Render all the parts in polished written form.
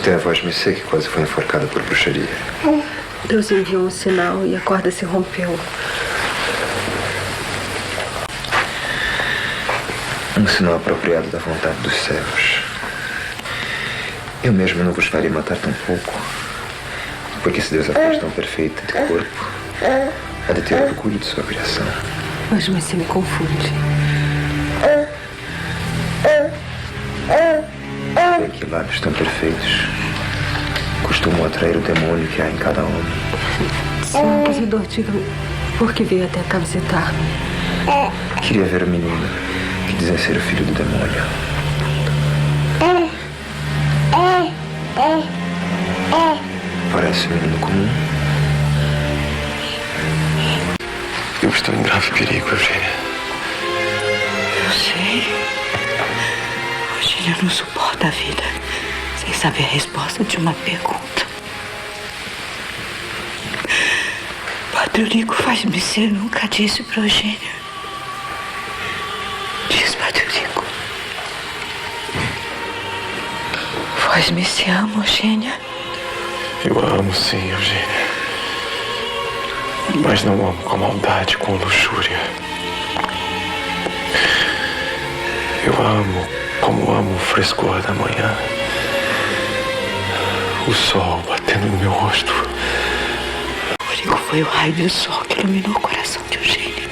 Tem a voz Missê que quase foi enforcada por bruxaria. Deus enviou um sinal e a corda se rompeu. Um sinal apropriado da vontade dos céus. Eu mesmo não vos farei matar tão pouco. Porque se Deus a fez tão perfeita de corpo, há de ter orgulho de sua criação. Mas você me confunde. Vê que lábios tão perfeitos costumam atrair o demônio que há em cada homem. Senhor Inquisidor, diga-me por que veio até cá visitar-me. Queria ver o menino que dizem ser o filho do demônio. Parece um menino comum. Eu estou em grave perigo, Eugênia. Eu sei. Eugênia não suporta a vida sem saber a resposta de uma pergunta. Padre Eurico faz-me ser, nunca disse para Eugênia. Diz, Padre Eurico. Faz-me se ama, Eugênia? Eu amo, sim, Eugênia. Mas não amo com maldade, com luxúria. Eu amo como amo o frescor da manhã. O sol batendo no meu rosto. Eurico foi o raio do sol que iluminou o coração de Eugênia.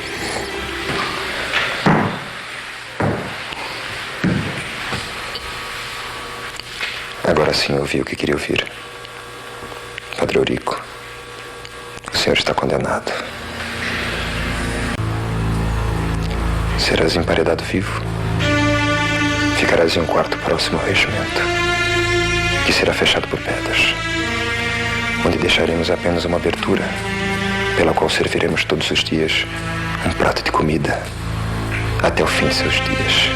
Agora sim eu ouvi o que queria ouvir. Padre Eurico, o senhor está condenado. Serás emparedado vivo. Ficarás em um quarto próximo ao regimento, que será fechado por pedras, onde deixaremos apenas uma abertura, pela qual serviremos todos os dias um prato de comida, até o fim de seus dias.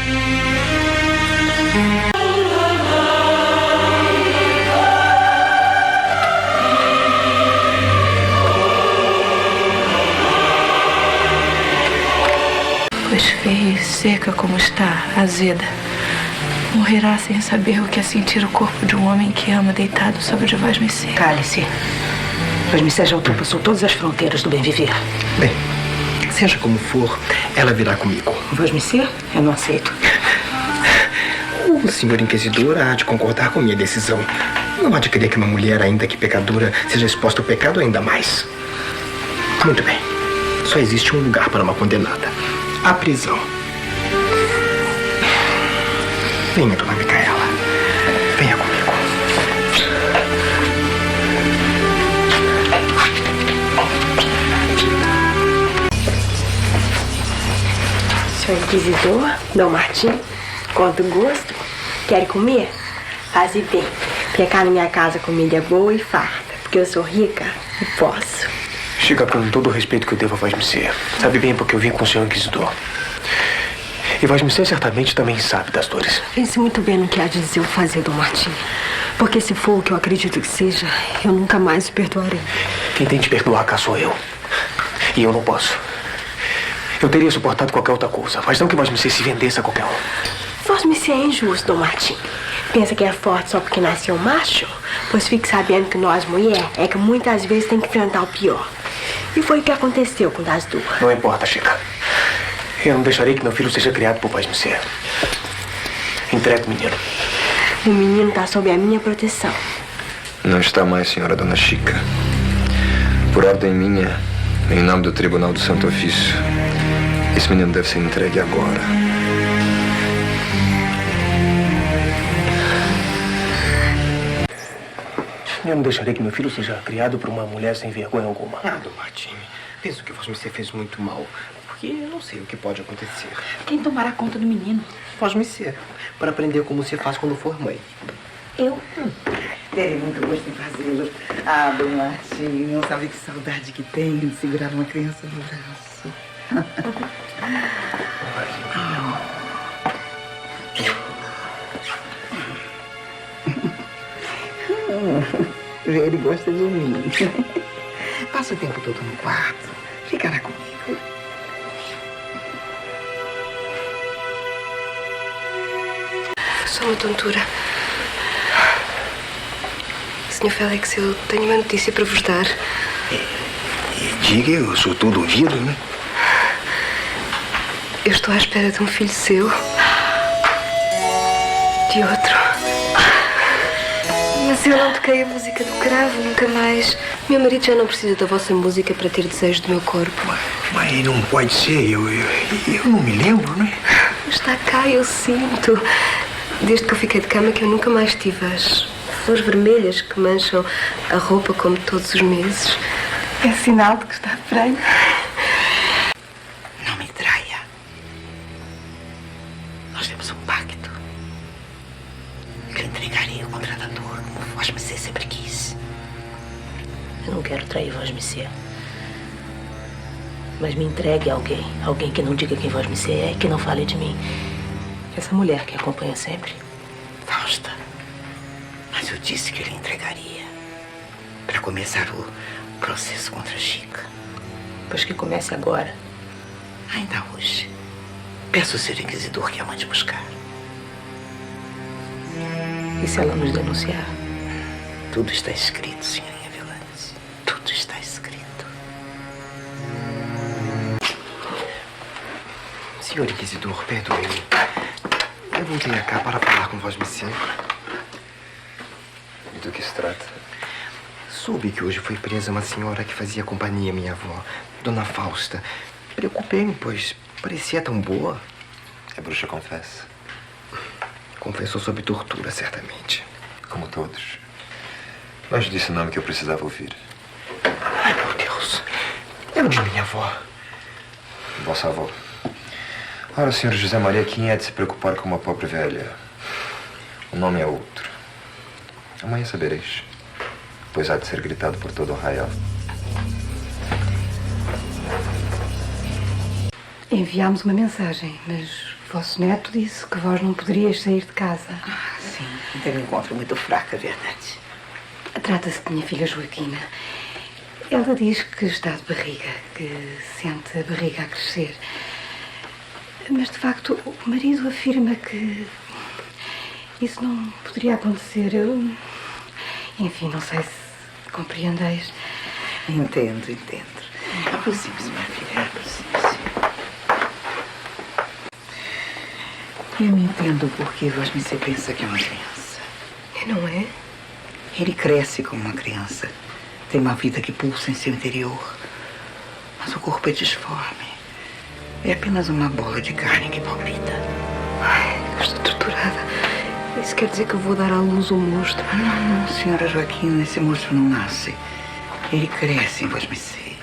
Pois feia e seca como está, azeda, morrerá sem saber o que é sentir o corpo de um homem que ama deitado sobre o de Vós Missê. Cale-se. Vós Missê já ultrapassou todas as fronteiras do bem viver. Bem, seja como for, ela virá comigo. Vós Missê, eu não aceito. O senhor inquisidor há de concordar com minha decisão. Não há de querer que uma mulher, ainda que pecadora, seja exposta ao pecado ainda mais. Muito bem. Só existe um lugar para uma condenada. A prisão. Venha, dona Micaela. Venha comigo. Senhor Inquisidor, Dom Martim, quanto gosto. Quer comer? Faze bem. Porque cá na minha casa a comida é boa e farta. Porque eu sou rica e posso. Chega com todo o respeito que eu devo a Vós Missê. Sabe bem porque eu vim com o senhor inquisidor. E Vós Missê certamente também sabe das dores. Pense muito bem no que há de dizer ou fazer, Dom Martim. Porque se for o que eu acredito que seja, eu nunca mais o perdoarei. Quem tem de perdoar cá sou eu. E eu não posso. Eu teria suportado qualquer outra coisa, mas não que Vós Missê se vendesse a qualquer um. Vós Missê é injusto, Dom Martim. Pensa que é forte só porque nasceu macho? Pois fique sabendo que nós, mulher, é que muitas vezes tem que enfrentar o pior. E foi o que aconteceu com das duas. Não importa, Chica. Eu não deixarei que meu filho seja criado por Vós Missê. Entregue o menino. O menino está sob a minha proteção. Não está mais, senhora Dona Chica. Por ordem minha, em nome do Tribunal do Santo Ofício, esse menino deve ser entregue agora. Eu não deixarei que meu filho seja criado por uma mulher sem vergonha alguma. Ah, Dom Martim, penso que Vós Missê fez muito mal, porque eu não sei o que pode acontecer. Quem tomará conta do menino? Vós Missê, para aprender como se faz quando for mãe. Eu? Terei muito gosto em fazê-lo. Ah, Dom Martim, não sabe que saudade que tenho de segurar uma criança no braço. Ele gosta de mim. Passa o tempo todo no quarto. Ficará comigo. Só uma tontura. Sr. Félix, eu tenho uma notícia para vos dar. Diga, eu sou todo ouvido, né? Eu estou à espera de um filho seu. De outro. Mas eu não toquei a música do cravo, nunca mais. Meu marido já não precisa da vossa música para ter desejo do meu corpo. Mas não pode ser, eu não me lembro, né? Está cá, eu sinto. Desde que eu fiquei de cama que eu nunca mais tive as flores vermelhas que mancham a roupa como todos os meses. É sinal de que está bem. Não me traia. Nós temos um pacto. Que eu entregaria o contratador como Vós Missé sempre quis. Eu não quero trair Vós Missé. Mas me entregue a alguém. Alguém que não diga quem Vós Missé é e que não fale de mim. Essa mulher que acompanha sempre. Fausta. Mas eu disse que ele entregaria. Para começar o processo contra a Chica. Pois que comece agora. Ainda hoje. Peço ao Senhor Inquisidor que a mande buscar. E se ela nos denunciar? Tudo está escrito, senhorinha Villanez. Tudo está escrito. Senhor Inquisidor, perdoe-me. Eu voltei cá para falar com Vós Missé. E do que se trata? Soube que hoje foi presa uma senhora que fazia companhia à minha avó, Dona Fausta. Preocupei-me, pois parecia tão boa. A bruxa confessa. Confessou sob tortura, certamente. Como todos. Mas disse o nome que eu precisava ouvir. Ai, meu Deus. É o de minha avó. Vossa avó. Ora, o senhor José Maria, quem é de se preocupar com uma pobre velha? O nome é outro. Amanhã sabereis. Pois há de ser gritado por todo o arraial. Enviámos uma mensagem, mas vosso neto disse que vós não poderias sair de casa. Sim, ainda me encontro muito fraca, é verdade. Trata-se de minha filha Joaquina. Ela diz que está de barriga, que sente a barriga a crescer. Mas, de facto, o marido afirma que isso não poderia acontecer. Eu, enfim, não sei se compreendeis. Entendo. Aproxime-se, minha filha, aproxime-se. Eu não entendo por que Vós Missé pensa que é uma criança. Não é? Ele cresce como uma criança. Tem uma vida que pulsa em seu interior. Mas o corpo é disforme. É apenas uma bola de carne que palpita. Ai, eu estou torturada. Isso quer dizer que eu vou dar à luz um monstro? Não, senhora Joaquina, esse monstro não nasce. Ele cresce em Vós Missé.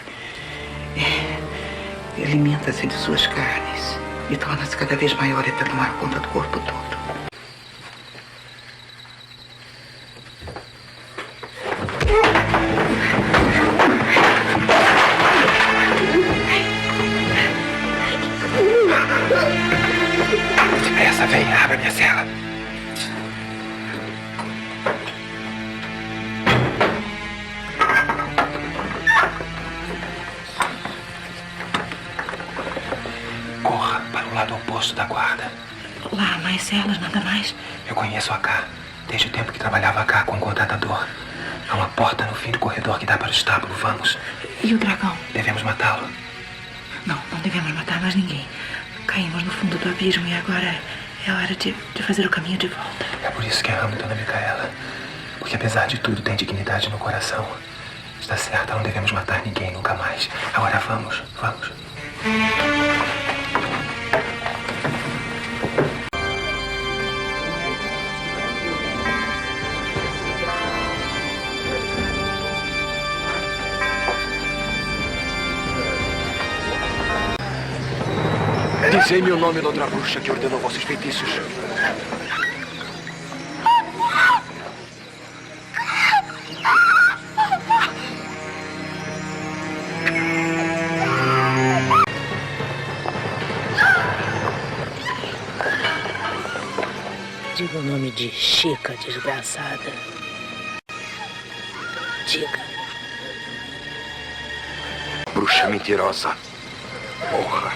Alimenta-se de suas carnes e torna-se cada vez maior até tomar conta do corpo todo. Depressa, vem, abra minha cela. Corra para o lado oposto da guarda. Lá, mais celas, nada mais. Eu conheço a cá, desde o tempo que trabalhava cá com o contratador. Há uma porta no fim do corredor que dá para o estábulo. Vamos. E o dragão? Devemos matá-lo. Não devemos matar mais ninguém. Caímos no fundo do abismo e agora é hora de fazer o caminho de volta. É por isso que a amo Dona Micaela. Porque apesar de tudo tem dignidade no coração. Está certa, não devemos matar ninguém nunca mais. Agora vamos. Dizei-me o nome da outra bruxa que ordenou vossos feitiços. Diga o nome de Chica, desgraçada. Diga. Bruxa mentirosa. Porra.